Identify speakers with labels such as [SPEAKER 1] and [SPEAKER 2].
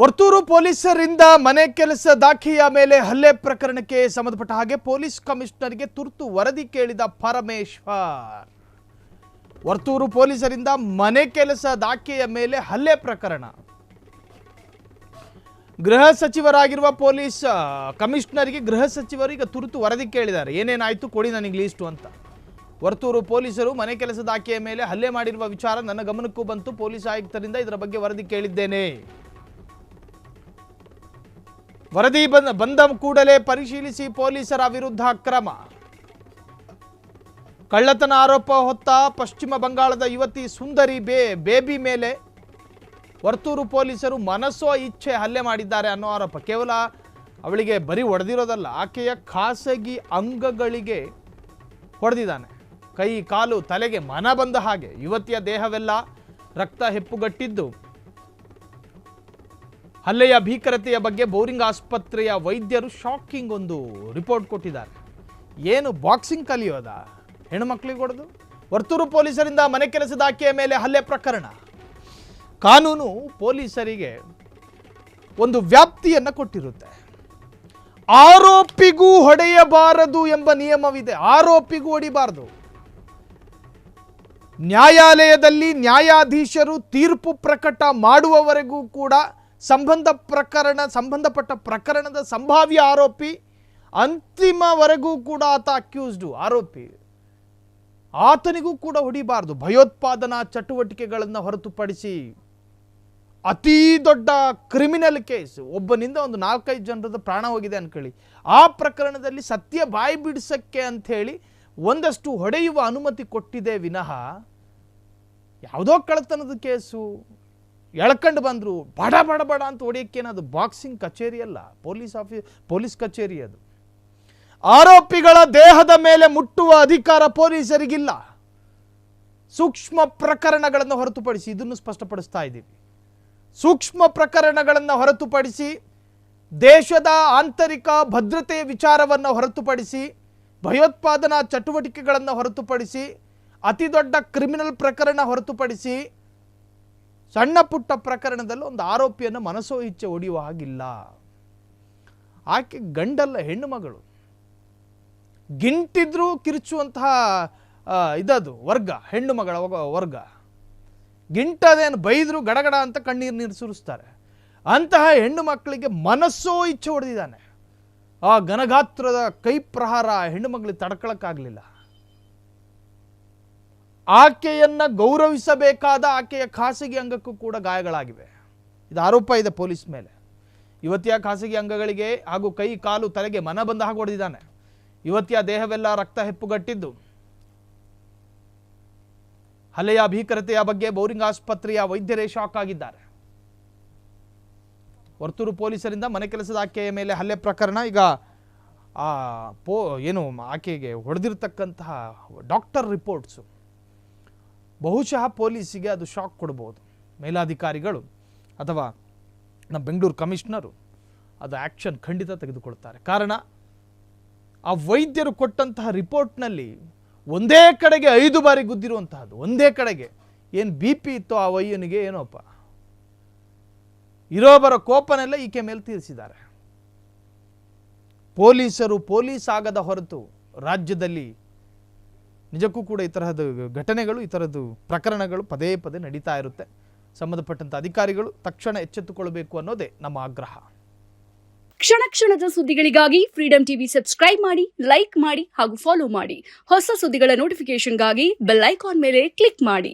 [SPEAKER 1] ವರ್ತೂರು ಪೊಲೀಸರಿಂದ ಮನೆ ಕೆಲಸ ದಾಖಲೆಯ ಮೇಲೆ ಹಲ್ಲೆ ಪ್ರಕರಣಕ್ಕೆ ಸಂಬಂಧಪಟ್ಟ ಹಾಗೆ ಪೊಲೀಸ್ ಕಮಿಷನರ್ಗೆ ತುರ್ತು ವರದಿ ಕೇಳಿದ ಪರಮೇಶ್ವರ್. ವರ್ತೂರು ಪೊಲೀಸರಿಂದ ಮನೆ ಕೆಲಸ ದಾಖಲೆಯ ಮೇಲೆ ಹಲ್ಲೆ ಪ್ರಕರಣ. ಗೃಹ ಸಚಿವರಾಗಿರುವ ಪೊಲೀಸ್ ಕಮಿಷನರ್ಗೆ ಗೃಹ ಸಚಿವರು ಈಗ ತುರ್ತು ವರದಿ ಕೇಳಿದ್ದಾರೆ. ಏನೇನಾಯಿತು ಕೊಡಿ ನನಗೆ ಲೀಸ್ಟು ಅಂತ. ವರ್ತೂರು ಪೊಲೀಸರು ಮನೆ ಕೆಲಸ ದಾಖಲೆಯ ಮೇಲೆ ಹಲ್ಲೆ ಮಾಡಿರುವ ವಿಚಾರ ನನ್ನ ಗಮನಕ್ಕೂ ಬಂತು. ಪೊಲೀಸ್ ಆಯುಕ್ತರಿಂದ ಇದರ ಬಗ್ಗೆ ವರದಿ ಕೇಳಿದ್ದೇನೆ. ವರದಿ ಬಂದ ಕೂಡಲೇ ಪರಿಶೀಲಿಸಿ ಪೊಲೀಸರ ವಿರುದ್ಧ ಕ್ರಮ. ಕಳ್ಳತನ ಆರೋಪ ಹೊತ್ತ ಪಶ್ಚಿಮ ಬಂಗಾಳದ ಯುವತಿ ಸುಂದರಿ ಬೇಬಿ ಮೇಲೆ ವರ್ತೂರು ಪೊಲೀಸರು ಮನಸೋ ಇಚ್ಛೆ ಹಲ್ಲೆ ಮಾಡಿದ್ದಾರೆ ಅನ್ನೋ ಆರೋಪ. ಕೇವಲ ಅವಳಿಗೆ ಬರೀ ಹೊಡೆದಿರೋದಲ್ಲ, ಆಕೆಯ ಖಾಸಗಿ ಅಂಗಗಳಿಗೆ ಹೊಡೆದಿದ್ದಾನೆ. ಕೈ, ಕಾಲು, ತಲೆಗೆ ಮನ ಬಂದ ಹಾಗೆ. ಯುವತಿಯ ದೇಹವೆಲ್ಲ ರಕ್ತ ಹೆಪ್ಪುಗಟ್ಟಿದ್ದು ಹಲ್ಲೆಯ ಭೀಕರತೆಯ ಬಗ್ಗೆ ಬೋರಿಂಗ್ ಆಸ್ಪತ್ರೆಯ ವೈದ್ಯರು ಶಾಕಿಂಗ್ ಒಂದು ರಿಪೋರ್ಟ್ ಕೊಟ್ಟಿದ್ದಾರೆ. ಏನು ಬಾಕ್ಸಿಂಗ್ ಕಲಿಯೋದಾ ಹೆಣ್ಣುಮಕ್ಕಳಿಗೆ ಹೊಡೆದು? ವರ್ತೂರು ಪೊಲೀಸರಿಂದ ಮನೆ ಕೆಲಸದ ಆಕೆಯ ಮೇಲೆ ಹಲ್ಲೆ ಪ್ರಕರಣ. ಕಾನೂನು ಪೊಲೀಸರಿಗೆ ಒಂದು ವ್ಯಾಪ್ತಿಯನ್ನು ಕೊಟ್ಟಿರುತ್ತೆ. ಆರೋಪಿಗೂ ಹೊಡೆಯಬಾರದು ಎಂಬ ನಿಯಮವಿದೆ. ಆರೋಪಿಗೂ ಹೊಡಿಬಾರದು. ನ್ಯಾಯಾಲಯದಲ್ಲಿ ನ್ಯಾಯಾಧೀಶರು ತೀರ್ಪು ಪ್ರಕಟ ಮಾಡುವವರೆಗೂ ಕೂಡ ಸಂಬಂಧಪಟ್ಟ ಪ್ರಕರಣದ ಸಂಭಾವ್ಯ ಆರೋಪಿ ಅಂತಿಮವರೆಗೂ ಕೂಡ ಆತ ಅಕ್ಯೂಸ್ಡು ಆರೋಪಿ, ಆತನಿಗೂ ಕೂಡ ಹೊಡಿಬಾರ್ದು. ಭಯೋತ್ಪಾದನಾ ಚಟುವಟಿಕೆಗಳನ್ನು ಹೊರತುಪಡಿಸಿ ಅತೀ ದೊಡ್ಡ ಕ್ರಿಮಿನಲ್ ಕೇಸ್, ಒಬ್ಬನಿಂದ ಒಂದು 4-5 ಜನರದ ಪ್ರಾಣ ಹೋಗಿದೆ ಅನ್ಕೊಳ್ಳಿ, ಆ ಪ್ರಕರಣದಲ್ಲಿ ಸತ್ಯ ಬಾಯಿ ಬಿಡಿಸಕ್ಕೆ ಅಂಥೇಳಿ ಒಂದಷ್ಟು ಹೊಡೆಯುವ ಅನುಮತಿ ಕೊಟ್ಟಿದೆ ವಿನಃ ಯಾವುದೋ ಕಳ್ಳತನದ ಕೇಸು ಎಳ್ಕೊಂಡು ಬಂದರು ಬಡ ಬಡ ಬಡ ಅಂತ ಹೊಡೆಯೋಕ್ಕೇನದು ಬಾಕ್ಸಿಂಗ್ ಕಚೇರಿ ಅಲ್ಲ, ಪೊಲೀಸ್ ಕಚೇರಿ ಅದು. ಆರೋಪಿಗಳ ದೇಹದ ಮೇಲೆ ಮುಟ್ಟುವ ಅಧಿಕಾರ ಪೊಲೀಸರಿಗಿಲ್ಲ. ಸೂಕ್ಷ್ಮ ಪ್ರಕರಣಗಳನ್ನು ಹೊರತುಪಡಿಸಿ, ಇದನ್ನು ಸ್ಪಷ್ಟಪಡಿಸ್ತಾ ಇದ್ದೀವಿ, ಸೂಕ್ಷ್ಮ ಪ್ರಕರಣಗಳನ್ನು ಹೊರತುಪಡಿಸಿ, ದೇಶದ ಆಂತರಿಕ ಭದ್ರತೆಯ ವಿಚಾರವನ್ನು ಹೊರತುಪಡಿಸಿ, ಭಯೋತ್ಪಾದನಾ ಚಟುವಟಿಕೆಗಳನ್ನು ಹೊರತುಪಡಿಸಿ, ಅತಿ ದೊಡ್ಡ ಕ್ರಿಮಿನಲ್ ಪ್ರಕರಣ ಹೊರತುಪಡಿಸಿ, ಸಣ್ಣ ಪುಟ್ಟ ಪ್ರಕರಣದಲ್ಲಿ ಒಂದು ಆರೋಪಿಯನ್ನು ಮನಸೋ ಇಚ್ಛೆ ಹೊಡೆಯುವ ಹಾಗಿಲ್ಲ. ಆಕೆ ಗಂಡಲ್ಲ, ಹೆಣ್ಣು ಮಗಳು. ಗಿಂಟಿದ್ರೂ ಕಿರುಚುವಂತಹ ಇದದು ವರ್ಗ, ಹೆಣ್ಣು ಮಗಳ ವರ್ಗ. ಗಿಂಟದೇನು ಬೈದ್ರು ಗಡಗಡ ಅಂತ ಕಣ್ಣೀರು ಸುರಿಸ್ತಾರೆ. ಅಂತಹ ಹೆಣ್ಣು ಮಕ್ಕಳಿಗೆ ಮನಸ್ಸೋ ಇಚ್ಛೆ ಹೊಡೆದಿದ್ದಾನೆ. ಆ ಘನಗಾತ್ರದ ಕೈ ಪ್ರಹಾರ ಹೆಣ್ಣು ಮಗಳಿಗೆ ತಡ್ಕೊಳಕ್ಕಾಗಲಿಲ್ಲ. ಆಕೆಯನ್ನು ಗೌರವಿಸಬೇಕಾದ ಆಕೆಯ ಖಾಸಗಿ ಅಂಗಕ್ಕೂ ಕೂಡ ಗಾಯಗಳಾಗಿವೆ. ಇದು ಆರೋಪ ಇದೆ ಪೊಲೀಸ್ ಮೇಲೆ. ಯುವತಿಯ ಖಾಸಗಿ ಅಂಗಗಳಿಗೆ ಹಾಗೂ ಕೈ, ಕಾಲು, ತಲೆಗೆ ಮನ ಬಂದ ಹಾಗೆ ಹೊಡೆದಿದ್ದಾನೆ. ಯುವತಿಯ ದೇಹವೆಲ್ಲ ರಕ್ತ ಹೆಪ್ಪುಗಟ್ಟಿದ್ದು ಹಲ್ಲೆಯ ಭೀಕರತೆಯ ಬಗ್ಗೆ ಬೋರಿಂಗ್ ಆಸ್ಪತ್ರೆಯ ವೈದ್ಯರೇ ಶಾಕ್ ಆಗಿದ್ದಾರೆ. ವರ್ತೂರು ಪೊಲೀಸರಿಂದ ಮನೆ ಕೆಲಸದ ಆಕೆಯ ಮೇಲೆ ಹಲ್ಲೆ ಪ್ರಕರಣ. ಈಗ ಆಕೆಗೆ ಹೊಡೆದಿರ್ತಕ್ಕಂತಹ ಡಾಕ್ಟರ್ ರಿಪೋರ್ಟ್ಸು ಬಹುಶಃ ಪೊಲೀಸಿಗೆ ಅದು ಶಾಕ್ ಕೊಡ್ಬೋದು. ಮೇಲಾಧಿಕಾರಿಗಳು ಅಥವಾ ನಮ್ಮ ಬೆಂಗಳೂರು ಕಮಿಷನರು ಅದು ಆ್ಯಕ್ಷನ್ ಖಂಡಿತ ತೆಗೆದುಕೊಳ್ತಾರೆ. ಕಾರಣ ಆ ವೈದ್ಯರು ಕೊಟ್ಟಂತಹ ರಿಪೋರ್ಟ್ನಲ್ಲಿ ಒಂದೇ ಕಡೆಗೆ 5 ಬಾರಿ ಗುದ್ದಿರುವಂತಹದ್ದು. ಒಂದೇ ಕಡೆಗೆ ಏನು BP ಇತ್ತೋ ಆ ವೈದ್ಯನಿಗೆ ಏನೋಪ್ಪ, ಇರೋಬರ ಕೋಪನೆಲ್ಲ ಈಕೆ ಮೇಲೆ ತೀರಿಸಿದ್ದಾರೆ. ಪೊಲೀಸರು ಪೊಲೀಸ್ ಆಗದ ಹೊರತು ರಾಜ್ಯದಲ್ಲಿ ನಿಜಕ್ಕೂ ಕೂಡ ಈ ತರಹದ ಘಟನೆಗಳು, ಈ ಥರದ್ದು ಪ್ರಕರಣಗಳು ಪದೇ ಪದೇ ನಡೀತಾ ಇರುತ್ತೆ. ಸಂಬಂಧಪಟ್ಟಂಥ ಅಧಿಕಾರಿಗಳು ತಕ್ಷಣ ಎಚ್ಚೆತ್ತುಕೊಳ್ಳಬೇಕು ಅನ್ನೋದೇ ನಮ್ಮ ಆಗ್ರಹ.
[SPEAKER 2] ಕ್ಷಣ ಕ್ಷಣದ ಸುದ್ದಿಗಳಿಗಾಗಿ ಫ್ರೀಡಂ ಟಿವಿ ಸಬ್ಸ್ಕ್ರೈಬ್ ಮಾಡಿ, ಲೈಕ್ ಮಾಡಿ ಹಾಗೂ ಫಾಲೋ ಮಾಡಿ. ಹೊಸ ಸುದ್ದಿಗಳ ನೋಟಿಫಿಕೇಶನ್ಗಾಗಿ ಬೆಲ್ ಐಕಾನ್ ಮೇಲೆ ಕ್ಲಿಕ್ ಮಾಡಿ.